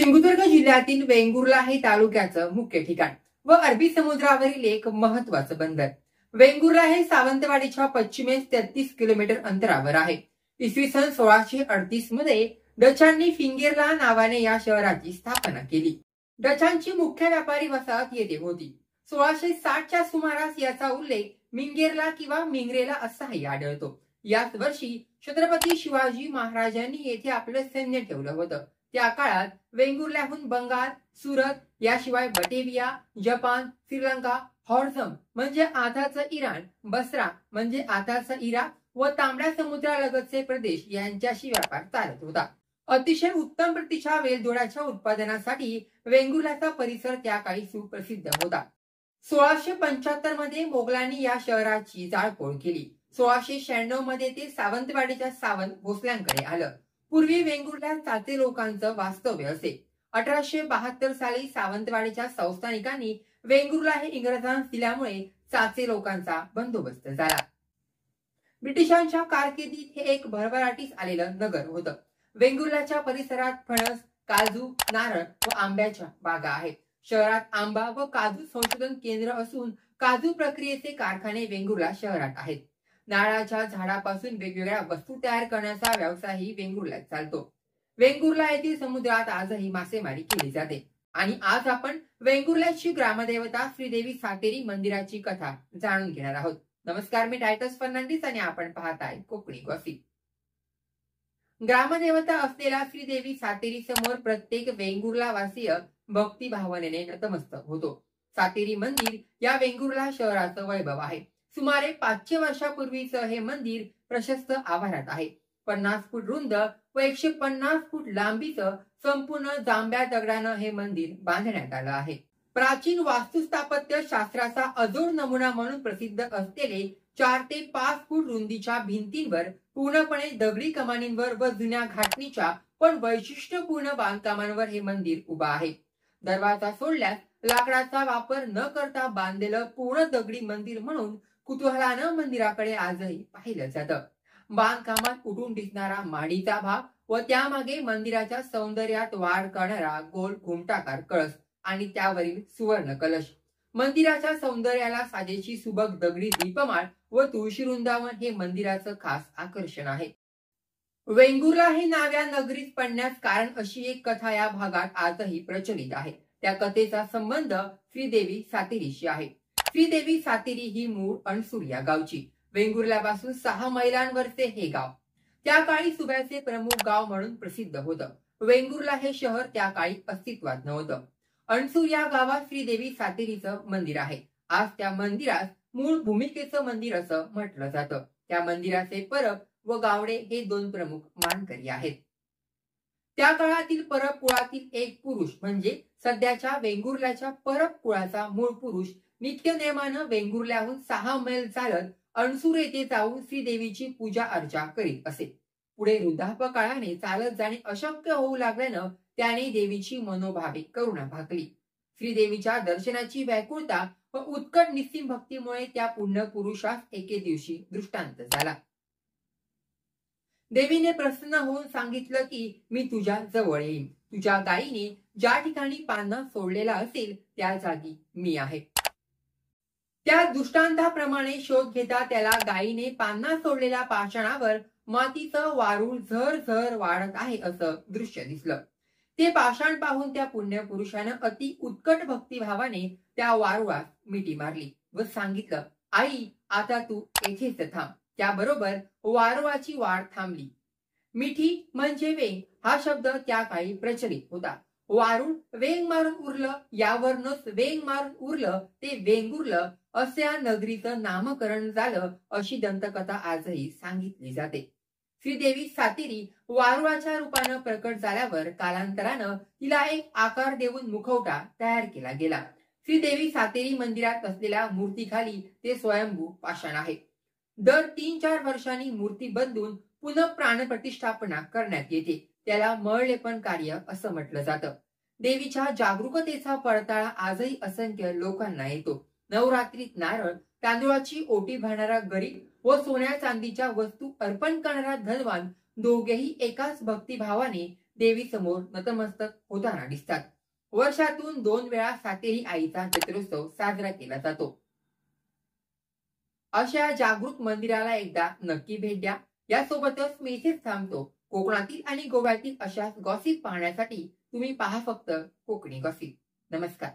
सिंधुदुर्ग जिल्ह्यातील वेंगुर्ला हे तालुक्याचं मुख्य ठिकाण व अरबी समुद्रावरील एक महत्त्वाचं बंदर. वेंगुर्ला हे सावंतवाडीच्या पश्चिमेस 33 किलोमीटर अंतरावर आहे. इसवी सन 1638 मध्ये डचांनी फिंगेर्ला नावाने या शहराची स्थापना केली. डचांची मुख्य व्यापारी वसाहत येथे होती. 1660च्या सुमारास याचा उल्लेख मिंगेर्ला किंवा मिंगरेला असाही आढळतो. याच वर्षी छत्रपती शिवाजी महाराजांनी येथे आपले सैन्य ठेवलं होतं. त्या काळात वेंगुर्ल्याहून बंगाल, सुरत याशिवाय बटेविया, जपान, श्रीलंका, हॉर्झम म्हणजे आताचं इराण, बसरा म्हणजे आताचं इराक व तांबड्या समुद्रालगतचे प्रदेश यांच्याशी व्यापार चालत होता. अतिशय उत्तम प्रतीच्या वेलदोड्याच्या उत्पादनासाठी वेंगुर्ल्याचा परिसर त्या काळी सुप्रसिद्ध होता. 1675 मध्ये मोगलांनी या शहराची जाळपोळ केली. 1696 मध्ये ते सावंतवाडीच्या सावंत भोसल्यांकडे आलं. पूर्वी वेंगुर्ल्यात चाचे लोकांचं वास्तव्य असे. 1872 साली सावंतवाडीच्या संस्थानिकांनी वेंगुर्ला हे इंग्रजांस दिल्यामुळे चाचे लोकांचा बंदोबस्त झाला. ब्रिटिशांच्या कारकिर्दीत हे एक भरभराटीस आलेलं नगर होतं. वेंगुर्ल्याच्या परिसरात फणस, काजू, नारळ व आंब्याच्या बागा आहेत. शहरात आंबा व काजू संशोधन केंद्र असून काजू प्रक्रियेचे कारखाने वेंगुर्ला शहरात आहेत. नारळाच्या झाडापासून वेगवेगळ्या वस्तू तयार करण्याचा व्यवसायही वेंगुर्ल्यात चालतो. वेंगुर्ला येथील समुद्रात आजही मासेमारी केली जाते. आणि आज आपण वेंगुर्ल्याची ग्रामदेवता श्रीदेवी सातेरी मंदिराची कथा जाणून घेणार आहोत. नमस्कार, मी टायटस फर्नांडिस आणि आपण पाहताय कोकणी गॉसिप. ग्रामदेवता असलेल्या श्रीदेवी सातेरी समोर प्रत्येक वेंगुर्ला वासीय भक्ती भावनेने नतमस्तक होतो. सातेरी मंदिर या वेंगुर्ला शहराचं वैभव आहे. सुमारे 500 वर्षापूर्वीचं हे मंदिर प्रशस्त आवारात आहे. 50 फूट रुंद व 150 फूट लांबीचं संपूर्ण जांभ्या दगडानं हे मंदिर बांधण्यात आलं आहे. प्राचीन वास्तुस्थापत्य शास्त्राचा अजोड नमुना म्हणून प्रसिद्ध असलेले 4 ते 5 फूट रुंदीच्या भिंतींवर पूर्णपणे दगडी कमानींवर व जुन्या घाटणीच्या पण वैशिष्ट्यपूर्ण बांधकामांवर हे मंदिर उभा आहे. दरवाजा सोडल्यास लाकडाचा वापर न करता बांधलेलं पूर्ण दगडी मंदिर म्हणून कुतूहलानं मंदिराकडे आजही पाहिलं जातं. बांधकामात उठून दिसणारा माडीचा भाग व त्यामागे मंदिराच्या सौंदर्यात वाढ करणारा गोल घुमटाकार कळस आणि त्यावरील सुवर्ण कलश, मंदिराच्या सौंदर्याला साजेशी सुबक दगडी दीपमाळ व तुळशी वृंदावन हे मंदिराचं खास आकर्षण आहे. वेंगुर्ला हे नाव या नगरीत पडण्यास कारण अशी एक कथा या भागात आजही प्रचलित आहे. त्या कथेचा संबंध श्रीदेवी सातेरीशी आहे. श्रीदेवी सातेरी ही मूळ अणसूर या गावची. वेंगुर्ल्यापासून 6 मैलांवरचे हे गाव त्या काळी सुब्याचे प्रमुख गाव म्हणून प्रसिद्ध होतं. वेंगुर्ला हे शहर त्या काळी अस्तित्वात नव्हतं. अणसूर या गावात श्रीदेवी सातेरीचं मंदिर आहे. आज त्या मंदिरास मूळ भूमिकेचं मंदिर असं म्हटलं जातं. त्या मंदिराचे परब व गावडे हे 2 प्रमुख मानकरी आहेत. त्या काळातील परब कुळातील एक पुरुष म्हणजे सध्याच्या वेंगुर्ल्याच्या परब कुळाचा मूळ पुरुष नित्य नेमानं वेंगुर्ल्याहून 6 मैल चालत अणसूर येथे जाऊन श्रीदेवीची पूजा अर्चा करीत असे. पुढे वृद्धापकाळाने चालत जाणे अशक्य होऊ लागल्यानं त्याने देवीची मनोभावे करुणा भागली. श्रीदेवीच्या दर्शनाची व्याकुळता व उत्कट निस्सीम भक्तीमुळे त्या पुण्य पुरुषास एके दिवशी दृष्टांत झाला. देवीने प्रसन्न होऊन सांगितलं की मी तुझ्या जवळ येईन. तुझ्या गायीने ज्या ठिकाणी पान्हा सोडलेला असेल त्या जागी मी आहे. त्या दृष्टांताप्रमाणे शोध घेता त्याला गायीने पान्हा सोडलेल्या पाषाणावर मातीचं वारूळ झर झर वाढत आहे असं दृश्य दिसलं. ते पाषाण पाहून त्या पुण्य पुरुषानं अति उत्कट भक्तिभावाने त्या वारुळास मिठी मारली व सांगितलं, आई आता तू येथेच थांब. त्याबरोबर वारुळाची वाढ थांबली. मिठी म्हणजे वेग हा शब्द त्या काळी प्रचलित होता. वारुळ वेग मारून उरलं, यावरूनच वेग मारून उरलं ते वेंगुर्लं असं या नगरीचं नामकरण झालं अशी दंतकथा आजही सांगितली जाते. श्रीदेवी सातेरी वारुळाच्या रूपानं प्रकट झाल्यावर कालांतरानं तिला एक आकार देऊन मुखवटा तयार केला गेला. श्रीदेवी सातेरी मंदिरात असलेल्या मूर्तीखाली ते स्वयंभू पाषाण आहे. दर 3-4 वर्षांनी मूर्ती बदलून पुनः प्राणप्रतिष्ठापना करण्यात येते. त्याला मळलेपण कार्य असं म्हटलं जातं. देवीच्या जागरूकतेचा पडताळा आजही असंख्य लोकांना येतो. नवरात्रीत नारळ, तांदूळाची ओटी भरणारा गरीब व सोन्या चांदीच्या वस्तू अर्पण करणारा धनवान दोघेही एकाच भक्तिभावाने देवी समोर नतमस्तक होताना दिसतात. वर्षातून 2 वेळा सातेरी आईचा जत्रोत्सव साजरा केला जातो. अशा जागृत मंदिराला एकदा नक्की भेट द्या. यासोबतच मी इथेच थांबतो. कोकणातील आणि गोव्यातील अशा गॉसिप पाहण्यासाठी तुम्ही पहा फक्त कोकणी गॉसिप. नमस्कार.